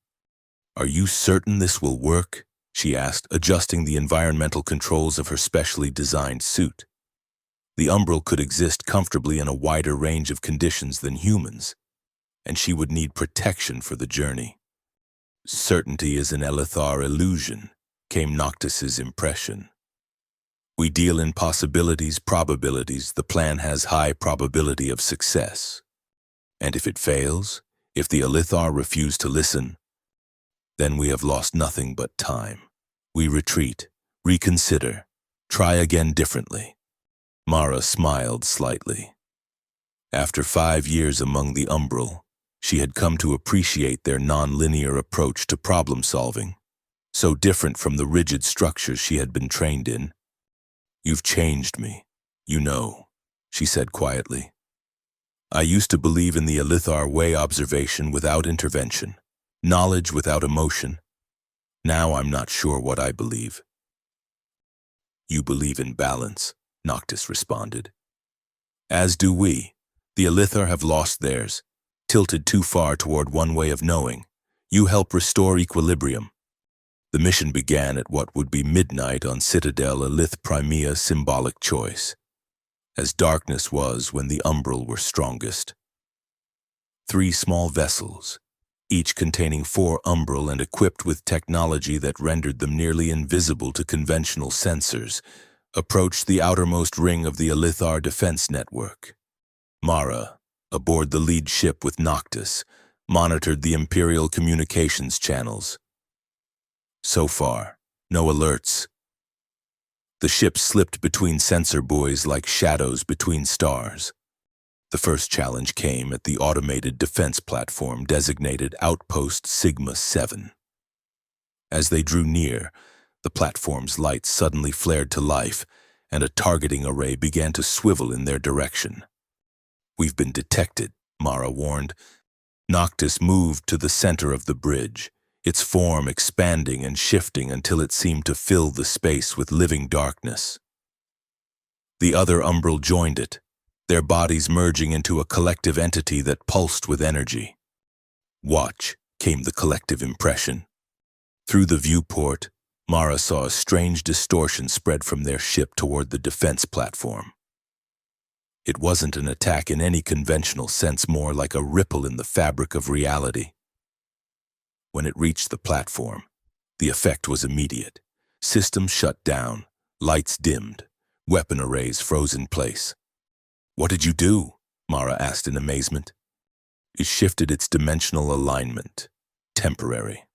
"Are you certain this will work?" she asked, adjusting the environmental controls of her specially designed suit. The Umbral could exist comfortably in a wider range of conditions than humans, and she would need protection for the journey. "Certainty is an Elithar illusion," came Noctis's impression. "We deal in possibilities, probabilities. The plan has high probability of success. And if it fails, if the Elithar refuse to listen, then we have lost nothing but time. We retreat, reconsider, Try again differently. Mara smiled slightly. After 5 years among the Umbral, she had come to appreciate their non-linear approach to problem-solving, so different from the rigid structures she had been trained in. "You've changed me, you know," she said quietly. "I used to believe in the Elithar way observation without intervention, knowledge without emotion. Now I'm not sure what I believe." "You believe in balance," Noctis responded. "As do we. The Elithar have lost theirs, tilted too far toward one way of knowing. You help restore equilibrium." The mission began at what would be midnight on Citadel Elith Primea symbolic choice, as darkness was when the Umbral were strongest. 3 small vessels, each containing 4 Umbral and equipped with technology that rendered them nearly invisible to conventional sensors, approached the outermost ring of the Elithar defense network. Mara, aboard the lead ship with Noctis, monitored the Imperial communications channels. So far, no alerts. The ship slipped between sensor buoys like shadows between stars. The first challenge came at the automated defense platform designated Outpost Sigma-7. As they drew near, the platform's lights suddenly flared to life, and a targeting array began to swivel in their direction. "We've been detected," Mara warned. Noctis moved to the center of the bridge, its form expanding and shifting until it seemed to fill the space with living darkness. The other Umbral joined it, their bodies merging into a collective entity that pulsed with energy. "Watch," came the collective impression. Through the viewport, Mara saw a strange distortion spread from their ship toward the defense platform. It wasn't an attack in any conventional sense, more like a ripple in the fabric of reality. When it reached the platform, the effect was immediate. Systems shut down, lights dimmed, weapon arrays froze in place. "What did you do?" Mara asked in amazement. "It shifted its dimensional alignment. Temporary.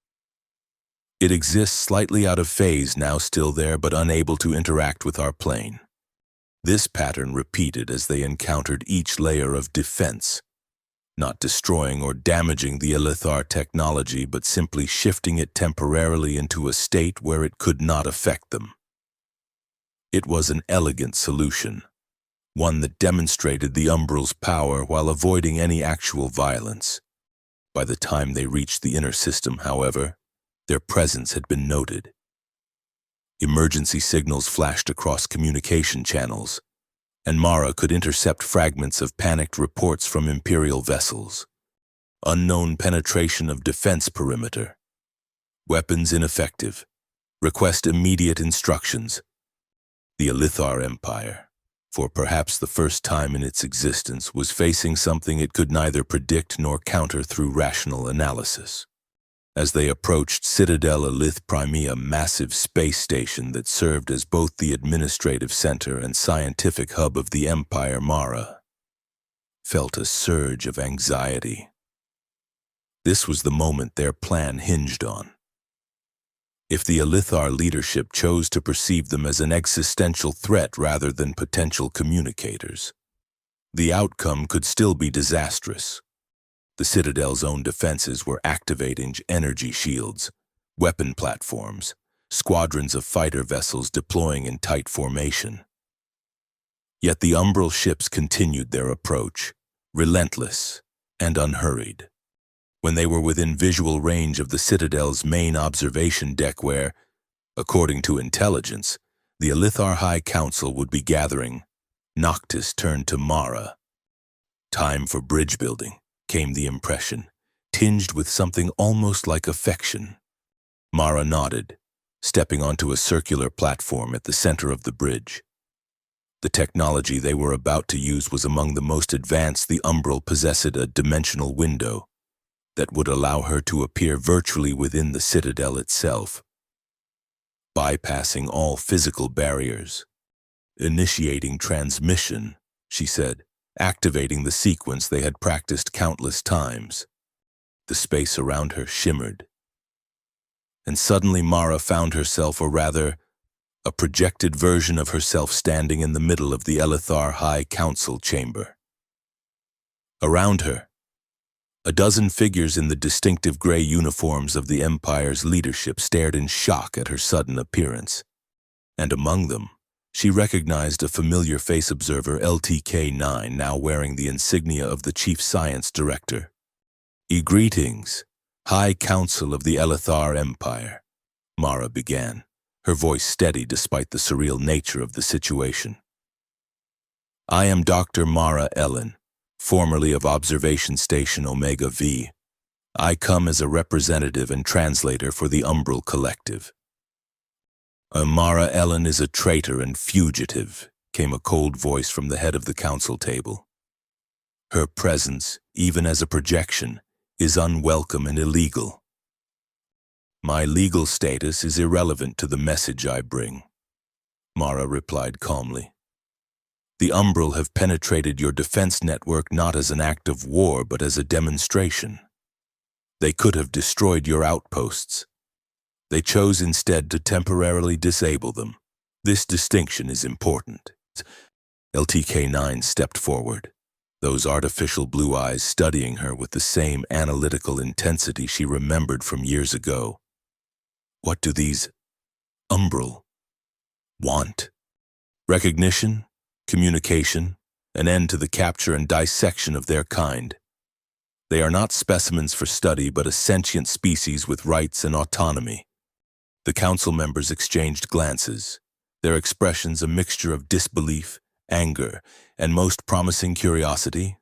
It exists slightly out of phase now, still there, but unable to interact with our plane." This pattern repeated as they encountered each layer of defense, not destroying or damaging the Elithar technology, but simply shifting it temporarily into a state where it could not affect them. It was an elegant solution, one that demonstrated the Umbral's power while avoiding any actual violence. By the time they reached the inner system, however, their presence had been noted. Emergency signals flashed across communication channels, and Mara could intercept fragments of panicked reports from Imperial vessels. Unknown penetration of defense perimeter. Weapons ineffective. Request immediate instructions. The Elithar Empire, for perhaps the first time in its existence, was facing something it could neither predict nor counter through rational analysis. As they approached Citadel Elith Primea, a massive space station that served as both the administrative center and scientific hub of the Empire, Mara felt a surge of anxiety. This was the moment their plan hinged on. If the Elithar leadership chose to perceive them as an existential threat rather than potential communicators, the outcome could still be disastrous. The Citadel's own defenses were activating energy shields, weapon platforms, squadrons of fighter vessels deploying in tight formation. Yet the Umbral ships continued their approach, relentless and unhurried. When they were within visual range of the Citadel's main observation deck where, according to intelligence, the Elithar High Council would be gathering, Noctis turned to Mara. "Time for bridge building," came the impression, tinged with something almost like affection. Mara nodded, stepping onto a circular platform at the center of the bridge. The technology they were about to use was among the most advanced. The Umbral possessed a dimensional window that would allow her to appear virtually within the Citadel itself, bypassing all physical barriers. "Initiating transmission," she said, activating the sequence they had practiced countless times. The space around her shimmered. And suddenly Mara found herself, or rather, a projected version of herself standing in the middle of the Elithar High Council chamber. Around her, a dozen figures in the distinctive gray uniforms of the Empire's leadership stared in shock at her sudden appearance. And among them, she recognized a familiar face observer, LTK-9, now wearing the insignia of the Chief Science Director. Greetings, High Council of the Elithar Empire, Mara began, her voice steady despite the surreal nature of the situation. I am Dr. Mara Ellen, formerly of Observation Station Omega V. I come as a representative and translator for the Umbral Collective. Mara Ellen is a traitor and fugitive, came a cold voice from the head of the council table. Her presence, even as a projection, is unwelcome and illegal. My legal status is irrelevant to the message I bring, Mara replied calmly. The Umbral have penetrated your defense network not as an act of war but as a demonstration. They could have destroyed your outposts. They chose instead to temporarily disable them. This distinction is important. LTK-9 stepped forward, those artificial blue eyes studying her with the same analytical intensity she remembered from years ago. What do these Umbral want? Recognition? Communication? An end to the capture and dissection of their kind. They are not specimens for study but a sentient species with rights and autonomy. The council members exchanged glances, their expressions a mixture of disbelief, anger, and most promising curiosity.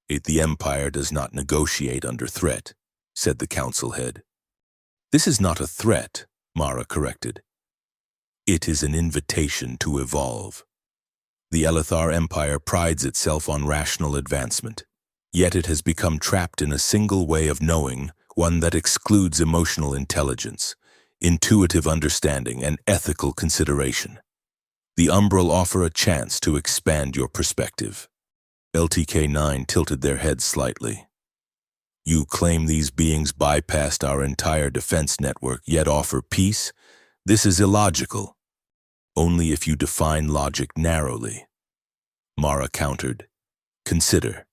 The Empire does not negotiate under threat, said the council head. This is not a threat, Mara corrected. It is an invitation to evolve. The Elithar Empire prides itself on rational advancement, yet it has become trapped in a single way of knowing, one that excludes emotional intelligence, intuitive understanding, and ethical consideration. The Umbral offer a chance to expand your perspective. LTK-9 tilted their heads slightly. You claim these beings bypassed our entire defense network, yet offer peace? This is illogical. Only if you define logic narrowly. Mara countered. Consider.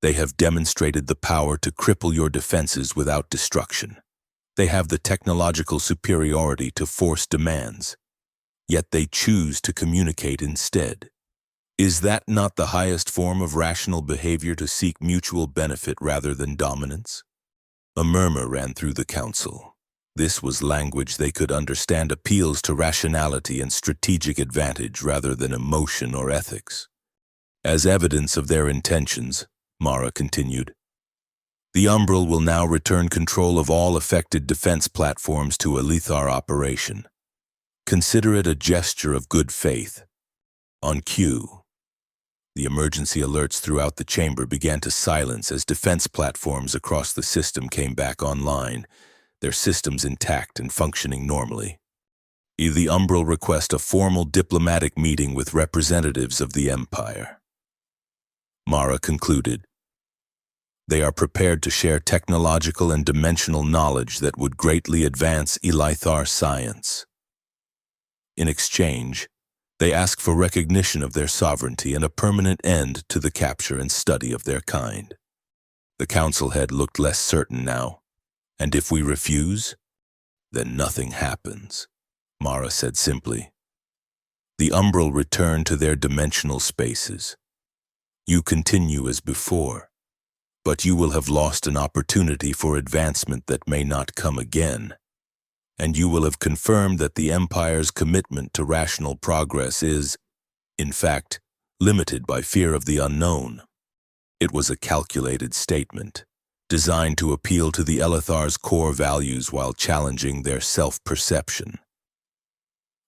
They have demonstrated the power to cripple your defenses without destruction. They have the technological superiority to force demands. Yet they choose to communicate instead. Is that not the highest form of rational behavior, to seek mutual benefit rather than dominance? A murmur ran through the council. This was language they could understand, appeals to rationality and strategic advantage rather than emotion or ethics. As evidence of their intentions, Mara continued, the Umbral will now return control of all affected defense platforms to Elithar operation. Consider it a gesture of good faith. On cue, the emergency alerts throughout the chamber began to silence as defense platforms across the system came back online, their systems intact and functioning normally. The Umbral request a formal diplomatic meeting with representatives of the Empire. Mara concluded. They are prepared to share technological and dimensional knowledge that would greatly advance Elithar science. In exchange, they ask for recognition of their sovereignty and a permanent end to the capture and study of their kind. The council head looked less certain now. And if we refuse, then nothing happens, Mara said simply. The Umbral return to their dimensional spaces. You continue as before, but you will have lost an opportunity for advancement that may not come again. And you will have confirmed that the Empire's commitment to rational progress is, in fact, limited by fear of the unknown. It was a calculated statement, designed to appeal to the Elithar's core values while challenging their self-perception.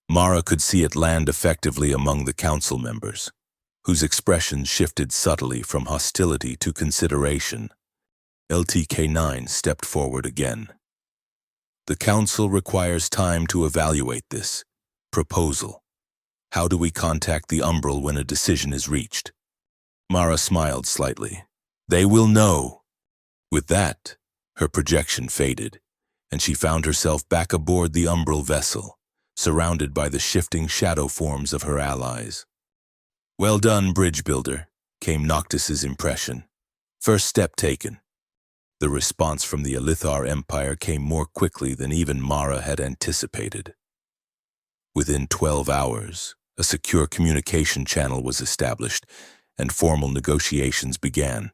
Mara could see it land effectively among the council members, whose expressions shifted subtly from hostility to consideration. LTK-9 stepped forward again. The council requires time to evaluate this proposal. How do we contact the Umbral when a decision is reached? Mara smiled slightly. They will know. With that, her projection faded, and she found herself back aboard the Umbral vessel, surrounded by the shifting shadow forms of her allies. "Well done, bridge builder," came Noctis's impression. "First step taken." The response from the Elithar Empire came more quickly than even Mara had anticipated. Within 12 hours, a secure communication channel was established, and formal negotiations began.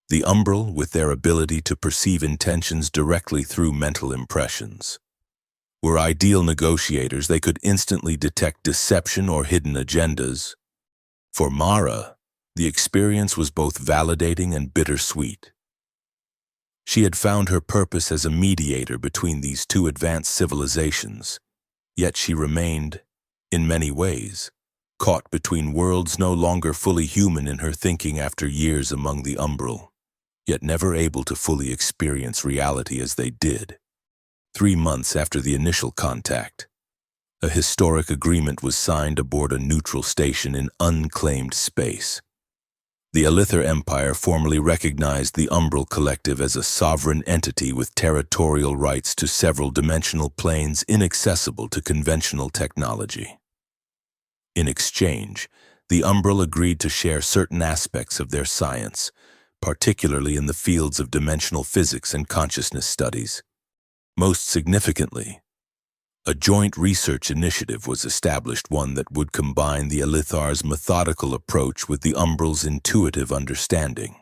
The Umbral, with their ability to perceive intentions directly through mental impressions, were ideal negotiators. They could instantly detect deception or hidden agendas. For Mara, the experience was both validating and bittersweet. She had found her purpose as a mediator between these two advanced civilizations, yet she remained, in many ways, caught between worlds, no longer fully human in her thinking after years among the Umbral, yet never able to fully experience reality as they did. 3 months after the initial contact, a historic agreement was signed aboard a neutral station in unclaimed space. The Elithar Empire formally recognized the Umbral Collective as a sovereign entity with territorial rights to several dimensional planes inaccessible to conventional technology. In exchange, the Umbral agreed to share certain aspects of their science, particularly in the fields of dimensional physics and consciousness studies. Most significantly, a joint research initiative was established, one that would combine the Elithar's methodical approach with the Umbral's intuitive understanding.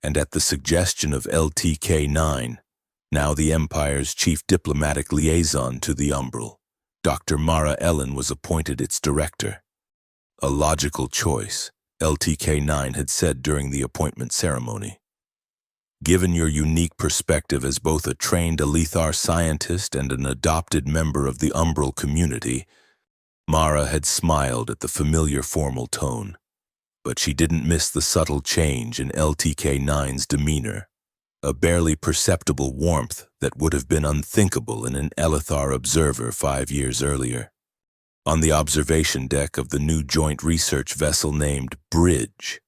And at the suggestion of LTK-9, now the Empire's chief diplomatic liaison to the Umbral, Dr. Mara Ellen was appointed its director. A logical choice, LTK-9 had said during the appointment ceremony. Given your unique perspective as both a trained Elithar scientist and an adopted member of the Umbral community, Mara had smiled at the familiar formal tone, but she didn't miss the subtle change in LTK-9's demeanor, a barely perceptible warmth that would have been unthinkable in an Elithar observer 5 years earlier. On the observation deck of the new joint research vessel named Bridge,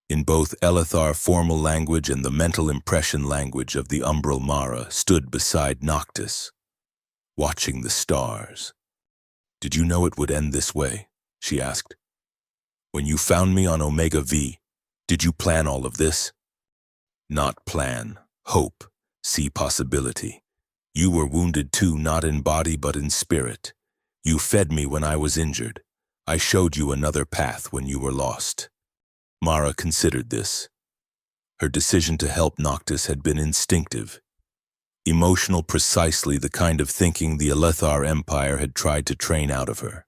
in both Elithar formal language and the mental impression language of the Umbral Mara, stood beside Noctis, watching the stars. "Did you know it would end this way?" she asked. "When you found me on Omega V, did you plan all of this?" "Not plan, hope, see possibility. You were wounded too, not in body but in spirit. You fed me when I was injured. I showed you another path when you were lost." Mara considered this. Her decision to help Noctis had been instinctive, emotional, precisely the kind of thinking the Elithar Empire had tried to train out of her.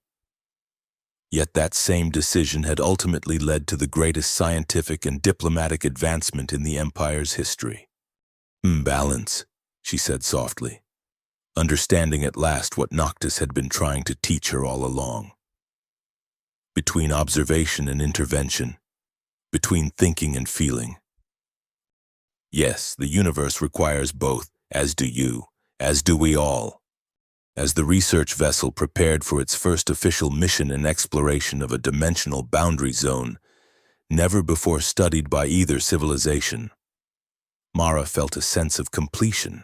Yet that same decision had ultimately led to the greatest scientific and diplomatic advancement in the Empire's history. "Balance," she said softly, understanding at last what Noctis had been trying to teach her all along. Between observation and intervention, between thinking and feeling. Yes, the universe requires both, as do you, as do we all. As the research vessel prepared for its first official mission and exploration of a dimensional boundary zone, never before studied by either civilization, Mara felt a sense of completion.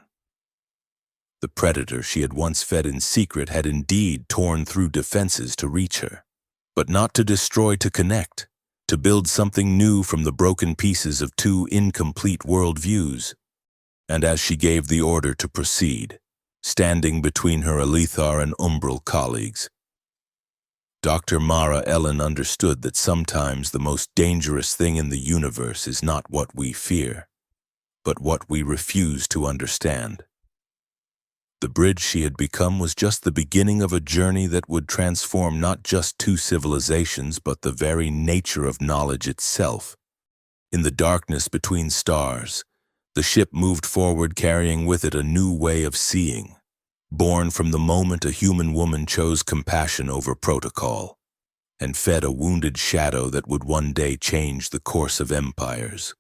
The predator she had once fed in secret had indeed torn through defenses to reach her, but not to destroy, to connect, to build something new from the broken pieces of two incomplete worldviews. And as she gave the order to proceed, standing between her Elithar and Umbral colleagues, Dr. Mara Ellen understood that sometimes the most dangerous thing in the universe is not what we fear, but what we refuse to understand. The bridge she had become was just the beginning of a journey that would transform not just two civilizations, but the very nature of knowledge itself. In the darkness between stars, the ship moved forward, carrying with it a new way of seeing, born from the moment a human woman chose compassion over protocol, and fed a wounded shadow that would one day change the course of empires.